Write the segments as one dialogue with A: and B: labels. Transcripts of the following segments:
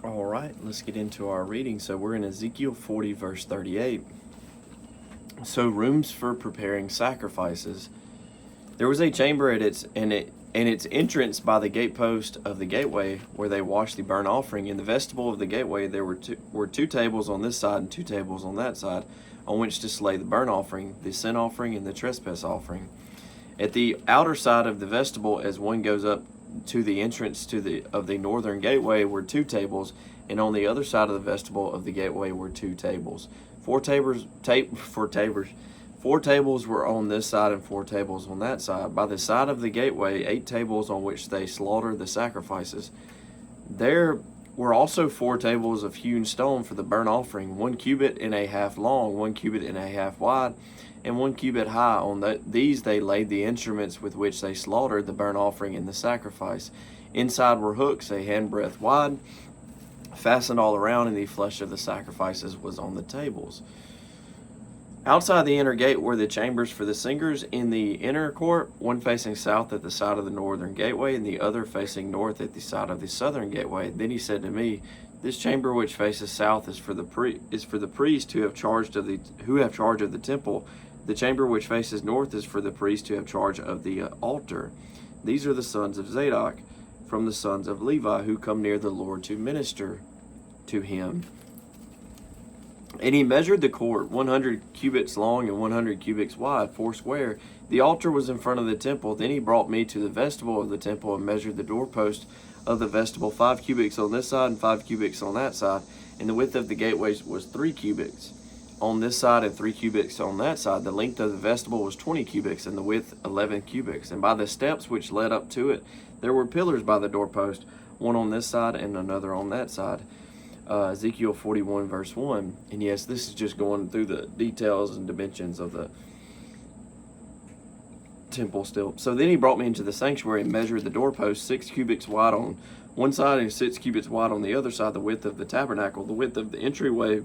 A: All right, let's get into our reading. So we're in Ezekiel 40, verse 38. So rooms for preparing sacrifices. There was a chamber at its entrance by the gatepost of the gateway, where they washed the burnt offering. In the vestibule of the gateway there were two tables on this side and two tables on that side, on which to slay the burnt offering, the sin offering, and the trespass offering. At the outer side of the vestibule, as one goes up to the entrance of the northern gateway, were two tables, and on the other side of the vestibule of the gateway were two tables. Four tables were on this side and four tables on that side. By the side of the gateway, 8 tables on which they slaughtered the sacrifices. There were also 4 tables of hewn stone for the burnt offering, 1 cubit and a half long, 1 cubit and a half wide, and 1 cubit high. On these they laid the instruments with which they slaughtered the burnt offering and the sacrifice. Inside were hooks a handbreadth wide, fastened all around, and the flesh of the sacrifices was on the tables. Outside the inner gate were the chambers for the singers in the inner court, one facing south at the side of the northern gateway, and the other facing north at the side of the southern gateway. Then he said to me, "This chamber which faces south is for the priests who have charge of the temple. The chamber which faces north is for the priests who have charge of the altar. These are the sons of Zadok, from the sons of Levi, who come near the Lord to minister to him." And he measured the court 100 cubits long and 100 cubits wide, 4 square. The altar was in front of the temple. Then he brought me to the vestibule of the temple and measured the doorpost of the vestibule, 5 cubits on this side and 5 cubits on that side. And the width of the gateways was 3 cubits on this side and 3 cubits on that side. The length of the vestibule was 20 cubits, and the width 11 cubits. And by the steps which led up to it, there were pillars by the doorpost, one on this side and another on that side. Ezekiel 41, verse 1. And yes, this is just going through the details and dimensions of the temple still. So then he brought me into the sanctuary and measured the doorpost, 6 cubits wide on one side and 6 cubits wide on the other side, the width of the tabernacle. The width of the entryway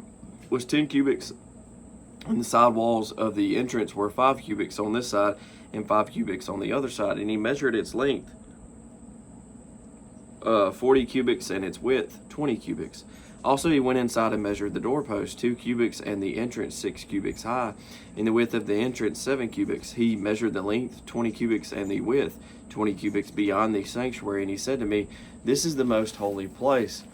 A: was 10 cubits, and the side walls of the entrance were 5 cubits on this side and 5 cubits on the other side. And he measured its length 40 cubits and its width 20 cubits. Also he went inside and measured the doorpost, 2 cubits, and the entrance 6 cubits high, and the width of the entrance 7 cubits. He measured the length 20 cubits and the width 20 cubits beyond the sanctuary. And he said to me, "This is the most holy place."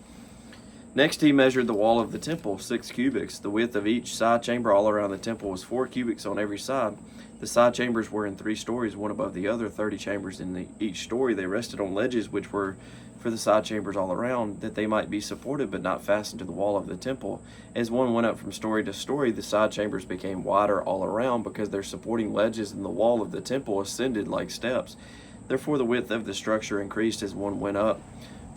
A: Next he measured the wall of the temple, 6 cubits. The width of each side chamber all around the temple was 4 cubits on every side. The side chambers were in 3 stories, one above the other, 30 chambers in each story. They rested on ledges which were for the side chambers all around, that they might be supported but not fastened to the wall of the temple. As one went up from story to story, the side chambers became wider all around, because their supporting ledges in the wall of the temple ascended like steps. Therefore the width of the structure increased as one went up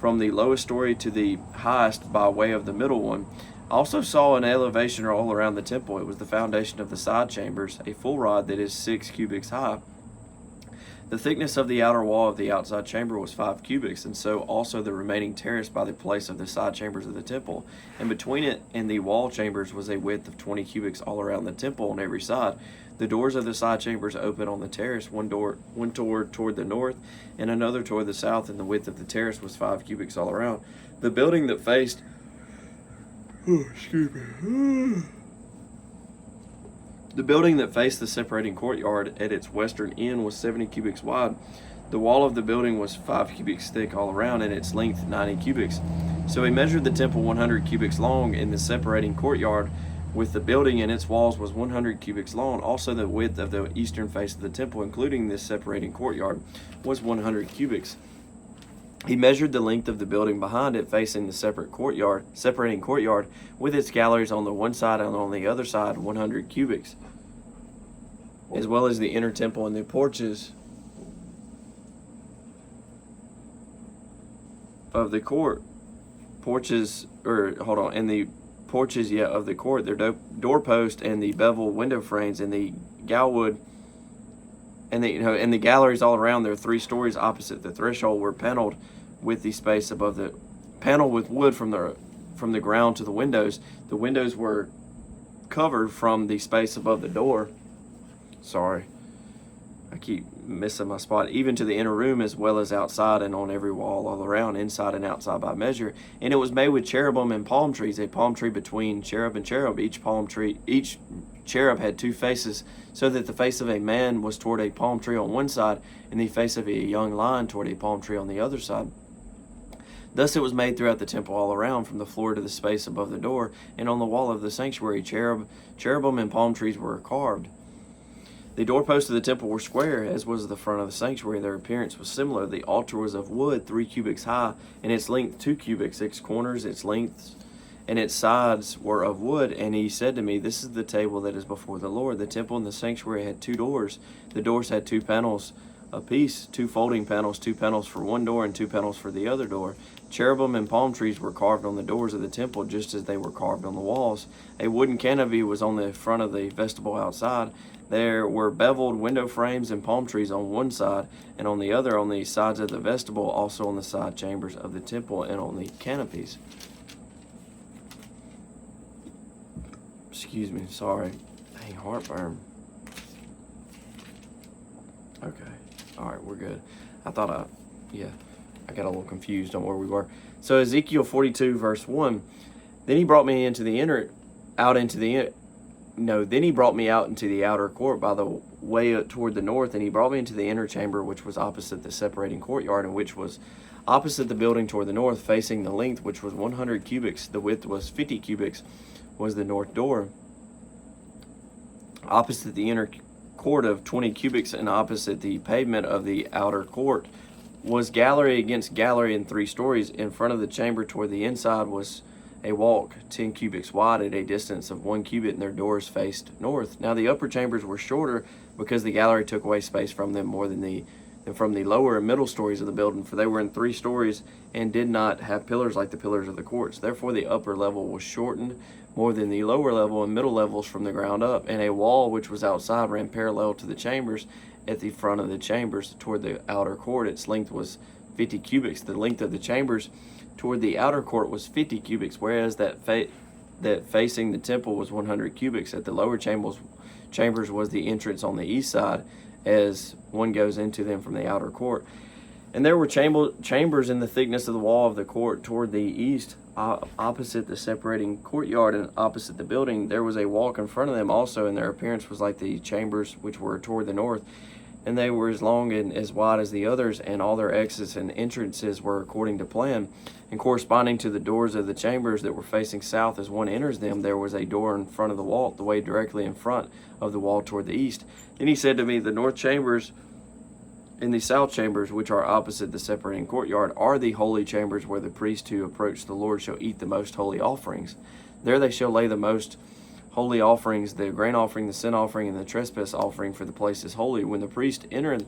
A: from the lowest story to the highest by way of the middle one. I also saw an elevation all around the temple. It was the foundation of the side chambers, a full rod that is 6 cubits high. The thickness of the outer wall of the outside chamber was 5 cubits, and so also the remaining terrace by the place of the side chambers of the temple. And between it and the wall chambers was a width of 20 cubits all around the temple on every side. The doors of the side chambers opened on the terrace, one toward the north and another toward the south, and the width of the terrace was 5 cubits all around. The building that faced The building that faced the separating courtyard at its western end was 70 cubits wide. The wall of the building was 5 cubits thick all around, and its length 90 cubits. So he measured the temple 100 cubits long, and the separating courtyard with the building and its walls was 100 cubits long. Also the width of the eastern face of the temple, including this separating courtyard, was 100 cubits. He measured the length of the building behind it, facing the separating courtyard, with its galleries on the one side and on the other side, 100 cubits, as well as the inner temple and the porches of the court. And the porches of the court, their doorpost and the bevel window frames and the galwood and the galleries all around their 3 stories opposite the threshold were paneled with the space above the panel with wood from the ground to the windows. The windows were covered from the space above the door. Sorry, I keep missing my spot, even to the inner room as well as outside, and on every wall all around, inside and outside by measure. And it was made with cherubim and palm trees, a palm tree between cherub and cherub. Each cherub had 2 faces, so that the face of a man was toward a palm tree on one side, and the face of a young lion toward a palm tree on the other side. Thus it was made throughout the temple all around, from the floor to the space above the door, and on the wall of the sanctuary cherubim and palm trees were carved. The doorposts of the temple were square, as was the front of the sanctuary. Their appearance was similar. The altar was of wood, 3 cubits high, and its length 2 cubits, its corners, its lengths, and its sides were of wood. And he said to me, This is the table that is before the Lord. The temple and the sanctuary had 2 doors. The doors had 2 panels apiece, 2 folding panels, 2 panels for one door and 2 panels for the other door. Cherubim and palm trees were carved on the doors of the temple, just as they were carved on the walls. A wooden canopy was on the front of the vestibule outside. There were beveled window frames and palm trees on one side, and on the other on the sides of the vestibule, also on the side chambers of the temple and on the canopies. Excuse me, sorry. Dang, heartburn. Okay, alright, we're good. I got a little confused on where we were. So Ezekiel 42 verse 1, Then he brought me out into the outer court by the way toward the north, and he brought me into the inner chamber, which was opposite the separating courtyard, and which was opposite the building toward the north, facing the length, which was 100 cubits, the width was 50 cubits, was the north door. Opposite the inner court of 20 cubits, and opposite the pavement of the outer court, was gallery against gallery in 3 stories. In front of the chamber toward the inside was a walk 10 cubits wide at a distance of 1 cubit, and their doors faced north. Now the upper chambers were shorter, because the gallery took away space from them more than from the lower and middle stories of the building, for they were in 3 stories and did not have pillars like the pillars of the courts. Therefore the upper level was shortened more than the lower level and middle levels from the ground up, and a wall which was outside ran parallel to the chambers at the front of the chambers toward the outer court. Its length was 50 cubits. The length of the chambers toward the outer court was 50 cubits, whereas that facing the temple was 100 cubits. At the lower chambers was the entrance on the east side, as one goes into them from the outer court. And there were chambers in the thickness of the wall of the court toward the east, opposite the separating courtyard and opposite the building. There was a walk in front of them also, and their appearance was like the chambers which were toward the north. And they were as long and as wide as the others, and all their exits and entrances were according to plan. And corresponding to the doors of the chambers that were facing south, as one enters them, there was a door in front of the wall, the way directly in front of the wall toward the east. Then he said to me, The north chambers and the south chambers, which are opposite the separating courtyard, are the holy chambers, where the priests who approach the Lord shall eat the most holy offerings. There they shall lay the most holy offerings, the grain offering, the sin offering, and the trespass offering, for the place is holy. When the priest enter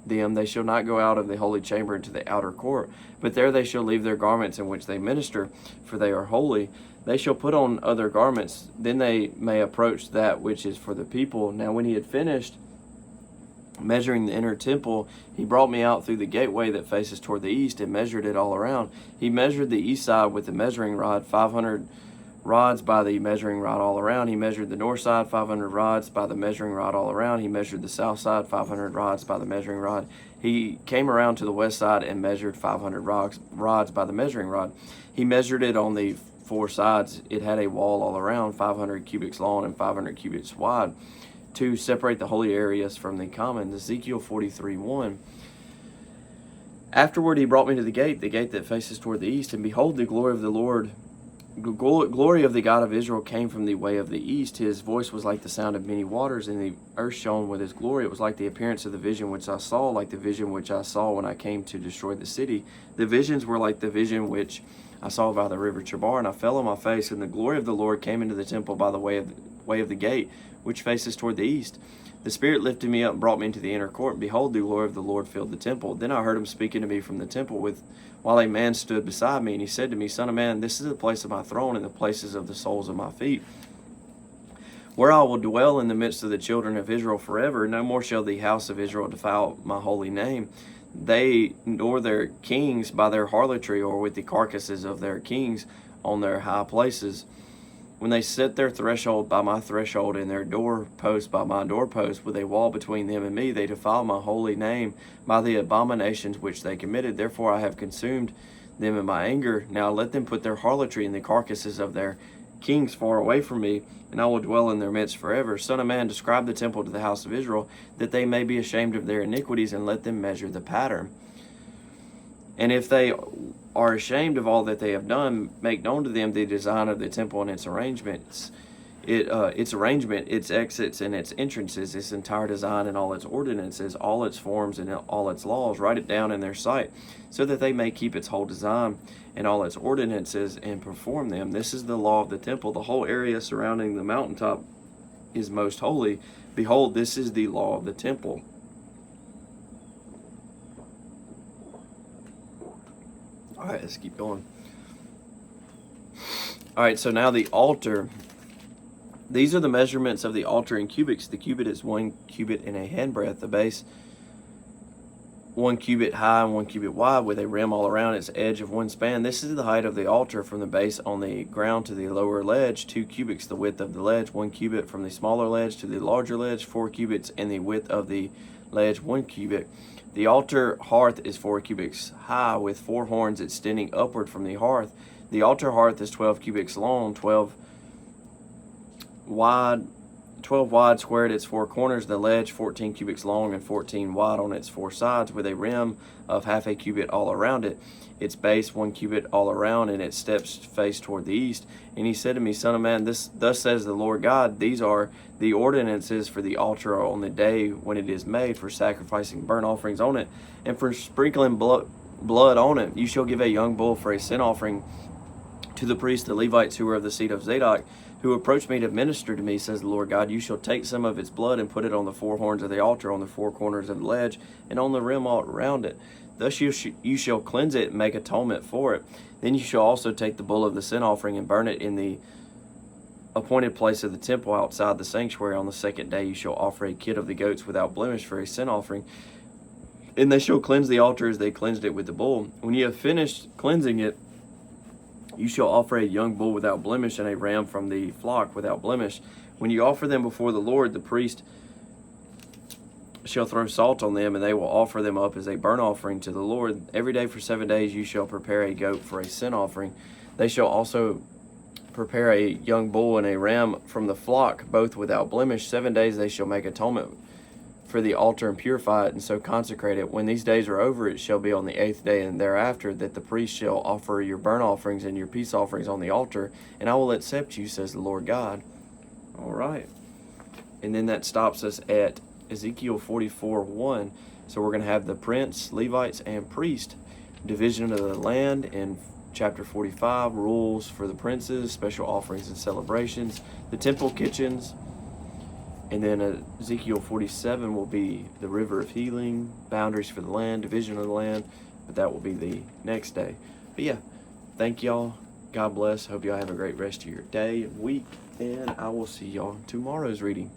A: them, they shall not go out of the holy chamber into the outer court, but there they shall leave their garments in which they minister, for they are holy. They shall put on other garments, then they may approach that which is for the people. Now when he had finished measuring the inner temple, he brought me out through the gateway that faces toward the east, and measured it all around. He measured the east side with the measuring rod, 500 rods by the measuring rod all around. He measured the north side, 500 rods by the measuring rod all around. He measured the south side, 500 rods by the measuring rod. He came around to the west side and measured 500 rods by the measuring rod. He measured it on the 4 sides. It had a wall all around, 500 cubits long and 500 cubits wide, to separate the holy areas from the common. Ezekiel 43:1. Afterward he brought me to the gate that faces toward the east, and behold, the glory of the Lord, glory of the God of Israel came from the way of the east. His voice was like the sound of many waters, and the earth shone with his glory. It was like the appearance of the vision which I saw, like the vision which I saw when I came to destroy the city. The visions were like the vision which I saw by the river Chebar, and I fell on my face, and the glory of the Lord came into the temple by the way of the gate, which faces toward the east. The Spirit lifted me up and brought me into the inner court, and behold, the glory of the Lord filled the temple. Then I heard him speaking to me from the temple, while a man stood beside me, and he said to me, Son of man, this is the place of my throne, and the places of the soles of my feet, where I will dwell in the midst of the children of Israel forever. No more shall the house of Israel defile my holy name, they nor their kings by their harlotry, or with the carcasses of their kings on their high places. when they set their threshold by my threshold and their doorpost by my doorpost, with a wall between them and me, they defile my holy name by the abominations which they committed. Therefore I have consumed them in my anger. Now let them put their harlotry in the carcasses of their kings far away from me, and I will dwell in their midst forever. Son of man, describe the temple to the house of Israel, that they may be ashamed of their iniquities, and let them measure the pattern. And if they are ashamed of all that they have done, make known to them the design of the temple and its arrangements, its exits and its entrances, its entire design and all its ordinances, all its forms and all its laws. Write it down in their sight, so that they may keep its whole design and all its ordinances and perform them. This is the law of the temple. The whole area surrounding the mountaintop is most holy. Behold, this is the law of the temple. All right, let's keep going. All right, so now the altar. These are the measurements of the altar in cubits. The cubit is 1 cubit and a handbreadth. The base 1 cubit high and 1 cubit wide, with a rim all around its edge of 1 span. This is the height of the altar from the base on the ground to the lower ledge, 2 cubits. The width of the ledge, 1 cubit from the smaller ledge to the larger ledge, 4 cubits, and the width of the ledge, 1 cubit. The altar hearth is 4 cubits high, with 4 horns extending upward from the hearth. The altar hearth is 12 cubits long, 12 wide, square at its 4 corners. The ledge 14 cubits long and 14 wide on its 4 sides, with a rim of half a cubit all around it. Its base 1 cubit all around, and its steps face toward the east. And he said to me, Son of man, thus says the Lord God, these are the ordinances for the altar on the day when it is made, for sacrificing burnt offerings on it, and for sprinkling blood on it. You shall give a young bull for a sin offering to the priests, the Levites, who are of the seed of Zadok, who approach me to minister to me, says the Lord God. You shall take some of its blood and put it on the 4 horns of the altar, on the 4 corners of the ledge, and on the rim all around it. Thus you shall cleanse it and make atonement for it. Then you shall also take the bull of the sin offering and burn it in the appointed place of the temple outside the sanctuary. On the 2nd day you shall offer a kid of the goats without blemish for a sin offering. And they shall cleanse the altar as they cleansed it with the bull. When you have finished cleansing it, you shall offer a young bull without blemish and a ram from the flock without blemish. When you offer them before the Lord, the priest shall throw salt on them, and they will offer them up as a burnt offering to the Lord. Every day for 7 days you shall prepare a goat for a sin offering. They shall also prepare a young bull and a ram from the flock, both without blemish. 7 days they shall make atonement for the altar and purify it, and so consecrate it. When these days are over, it shall be on the 8th day and thereafter that the priest shall offer your burnt offerings and your peace offerings on the altar, and I will accept you, says the Lord God. All right. And then that stops us at Ezekiel 44:1. So we're going to have the prince, Levites, and priest. Division of the land in chapter 45, rules for the princes, special offerings and celebrations, the temple kitchens. And then Ezekiel 47 will be the river of healing, boundaries for the land, division of the land, but that will be the next day. But yeah, thank y'all. God bless. Hope y'all have a great rest of your day and week, and I will see y'all in tomorrow's reading.